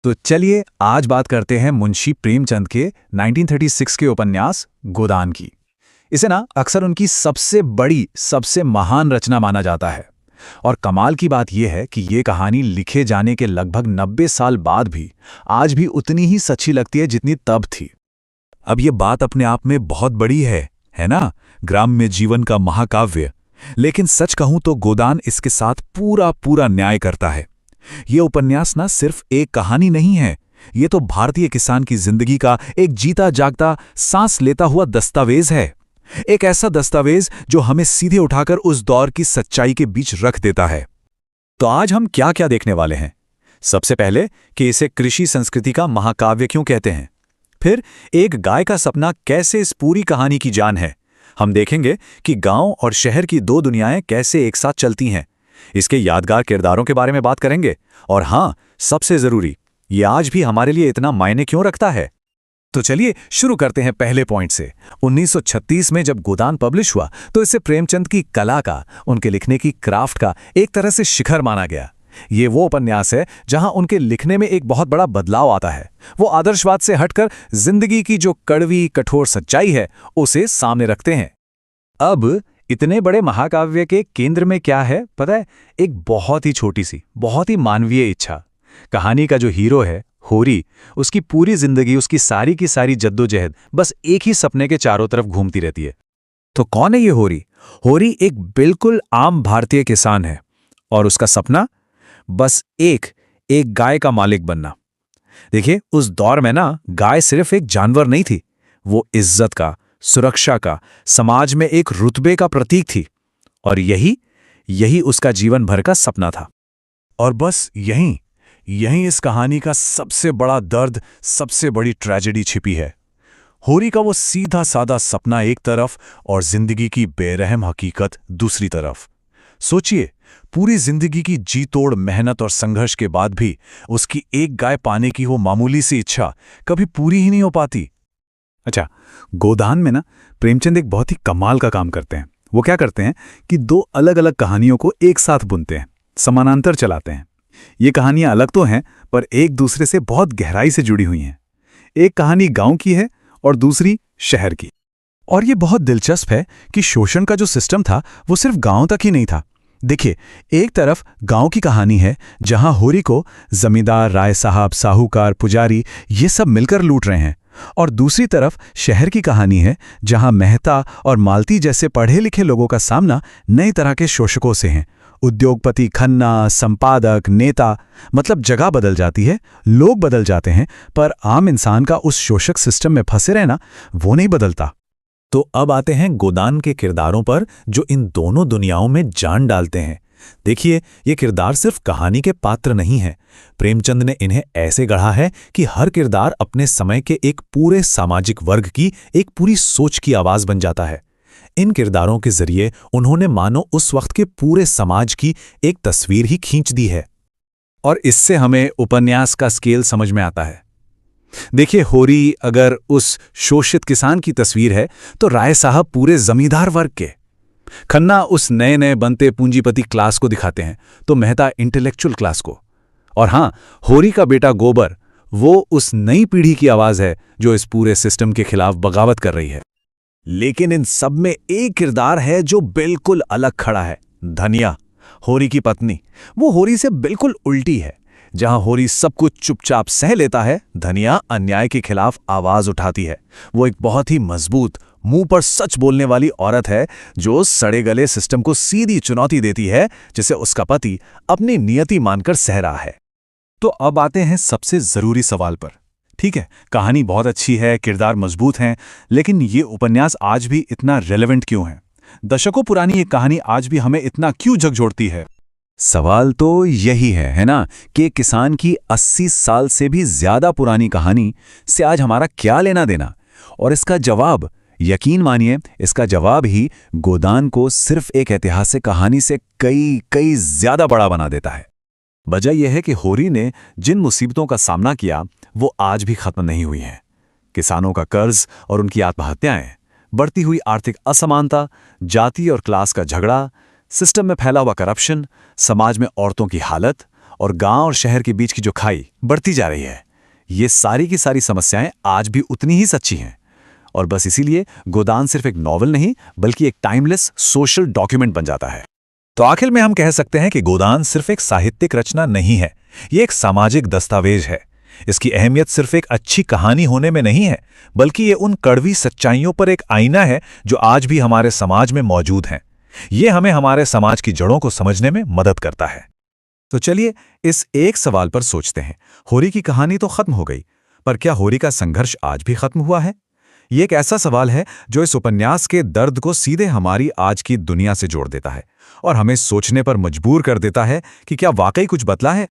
तो चलिए आज बात करते हैं मुंशी प्रेमचंद के 1936 के उपन्यास गोदान की। इसे ना अक्सर उनकी सबसे बड़ी, सबसे महान रचना माना जाता है। और कमाल की बात यह है कि ये कहानी लिखे जाने के लगभग 90 साल बाद भी आज भी उतनी ही सच्ची लगती है जितनी तब थी। अब ये बात अपने आप में बहुत बड़ी है ना? ग्राम्य जीवन का महाकाव्य। लेकिन सच कहूं तो गोदान इसके साथ पूरा पूरा न्याय करता है। ये उपन्यास ना सिर्फ एक कहानी नहीं है, ये तो भारतीय किसान की जिंदगी का एक जीता जागता, सांस लेता हुआ दस्तावेज है। एक ऐसा दस्तावेज जो हमें सीधे उठाकर उस दौर की सच्चाई के बीच रख देता है। तो आज हम क्या क्या देखने वाले हैं? सबसे पहले कि इसे कृषि संस्कृति का महाकाव्य क्यों कहते हैं। फिर एक गाय का सपना कैसे इस पूरी कहानी की जान है। हम देखेंगे कि गांव और शहर की दो दुनियाएं कैसे एक साथ चलती हैं। इसके यादगार किरदारों के बारे में बात करेंगे। और हां, सबसे जरूरी, ये आज भी हमारे लिए इतना मायने क्यों रखता है। तो चलिए शुरू करते हैं पहले पॉइंट से। 1936 में जब गोदान पब्लिश हुआ तो इसे प्रेमचंद की कला का, उनके लिखने की क्राफ्ट का एक तरह से शिखर माना गया। ये वो उपन्यास है जहां उनके लिखने में एक बहुत बड़ा बदलाव आता है। वो आदर्शवाद से हटकर जिंदगी की जो कड़वी कठोर सच्चाई है उसे सामने रखते हैं। अब इतने बड़े महाकाव्य के केंद्र में क्या है पता है? एक बहुत ही छोटी सी, बहुत ही मानवीय इच्छा। कहानी का जो हीरो है होरी, उसकी पूरी जिंदगी, उसकी सारी की सारी जद्दोजहद बस एक ही सपने के चारों तरफ घूमती रहती है। तो कौन है ये होरी? होरी एक बिल्कुल आम भारतीय किसान है और उसका सपना बस एक गाय का मालिक बनना। देखिए, उस दौर में ना गाय सिर्फ एक जानवर नहीं थी, वो इज्जत का, सुरक्षा का, समाज में एक रुतबे का प्रतीक थी। और यही उसका जीवन भर का सपना था। और बस यहीं इस कहानी का सबसे बड़ा दर्द, सबसे बड़ी ट्रेजेडी छिपी है। होरी का वो सीधा सादा सपना एक तरफ और जिंदगी की बेरहम हकीकत दूसरी तरफ। सोचिए, पूरी जिंदगी की जी तोड़ मेहनत और संघर्ष के बाद भी उसकी एक गाय पाने की वो मामूली सी इच्छा कभी पूरी ही नहीं हो पाती। अच्छा, गोदान में ना प्रेमचंद एक बहुत ही कमाल का काम करते हैं। वो क्या करते हैं कि दो अलग अलग कहानियों को एक साथ बुनते हैं, समानांतर चलाते हैं। ये कहानियां अलग तो हैं पर एक दूसरे से बहुत गहराई से जुड़ी हुई हैं। एक कहानी गांव की है और दूसरी शहर की। और ये बहुत दिलचस्प है कि शोषण का जो सिस्टम था वो सिर्फ गांव तक ही नहीं था। देखिए, एक तरफ गांव की कहानी है जहां होरी को जमींदार, राय साहब, साहूकार, पुजारी ये सब मिलकर लूट रहे हैं। और दूसरी तरफ शहर की कहानी है जहां मेहता और मालती जैसे पढ़े लिखे लोगों का सामना नई तरह के शोषकों से है। उद्योगपति, खन्ना, संपादक, नेता, मतलब जगह बदल जाती है, लोग बदल जाते हैं, पर आम इंसान का उस शोषक सिस्टम में फंसे रहना वो नहीं बदलता। तो अब आते हैं गोदान के किरदारों पर जो इन दोनों दुनियाओं में जान डालते हैं। देखिए, ये किरदार सिर्फ कहानी के पात्र नहीं हैं। प्रेमचंद ने इन्हें ऐसे गढ़ा है कि हर किरदार अपने समय के एक पूरे सामाजिक वर्ग की, एक पूरी सोच की आवाज बन जाता है। इन किरदारों के जरिए उन्होंने मानो उस वक्त के पूरे समाज की एक तस्वीर ही खींच दी है। और इससे हमें उपन्यास का स्केल समझ में आता है। देखिए, होरी अगर उस शोषित किसान की तस्वीर है तो राय साहब पूरे जमींदार वर्ग के, खन्ना उस नए नए बनते पूंजीपति क्लास को दिखाते हैं, तो मेहता इंटेलेक्चुअल क्लास को। और हां, होरी का बेटा गोबर वो उस नई पीढ़ी की आवाज है जो इस पूरे सिस्टम के खिलाफ बगावत कर रही है। लेकिन इन सब में एक किरदार है जो बिल्कुल अलग खड़ा है, धनिया, होरी की पत्नी। वो होरी से बिल्कुल उल्टी है। जहां होरी सब कुछ चुपचाप सह लेता है, धनिया अन्याय के खिलाफ आवाज उठाती है। वो एक बहुत ही मजबूत, मुंह पर सच बोलने वाली औरत है जो सड़े गले सिस्टम को सीधी चुनौती देती है, जिसे उसका पति अपनी नियति मानकर सह रहा है। तो अब आते हैं सबसे जरूरी सवाल पर। ठीक है, कहानी बहुत अच्छी है, किरदार मजबूत हैं, लेकिन ये उपन्यास आज भी इतना रेलेवेंट क्यों है? दशकों पुरानी ये कहानी आज भी हमें इतना क्यों झकझोरती है? सवाल तो यही है ना, कि किसान की 80 साल से भी ज्यादा पुरानी कहानी से आज हमारा क्या लेना देना? और इसका जवाब, यकीन मानिए, इसका जवाब ही गोदान को सिर्फ एक ऐतिहासिक कहानी से कई ज्यादा बड़ा बना देता है। वजह यह है कि होरी ने जिन मुसीबतों का सामना किया वो आज भी खत्म नहीं हुई हैं। किसानों का कर्ज और उनकी आत्महत्याएं, बढ़ती हुई आर्थिक असमानता, जाति और क्लास का झगड़ा, सिस्टम में फैला हुआ करप्शन, समाज में औरतों की हालत और गांव और शहर के बीच की जो खाई बढ़ती जा रही है, ये सारी की सारी समस्याएं आज भी उतनी ही सच्ची हैं। और बस इसीलिए गोदान सिर्फ एक नॉवल नहीं, बल्कि एक टाइमलेस सोशल डॉक्यूमेंट बन जाता है। तो आखिर में हम कह सकते हैं कि गोदान सिर्फ एक साहित्यिक रचना नहीं है, ये एक सामाजिक दस्तावेज है। इसकी अहमियत सिर्फ एक अच्छी कहानी होने में नहीं है, बल्कि ये उन कड़वी सच्चाइयों पर एक आईना है जो आज भी हमारे समाज में मौजूद हैं। ये हमें हमारे समाज की जड़ों को समझने में मदद करता है। तो चलिए इस एक सवाल पर सोचते हैं। होरी की कहानी तो खत्म हो गई, पर क्या होरी का संघर्ष आज भी खत्म हुआ है? ये एक ऐसा सवाल है जो इस उपन्यास के दर्द को सीधे हमारी आज की दुनिया से जोड़ देता है और हमें सोचने पर मजबूर कर देता है कि क्या वाकई कुछ बदला है।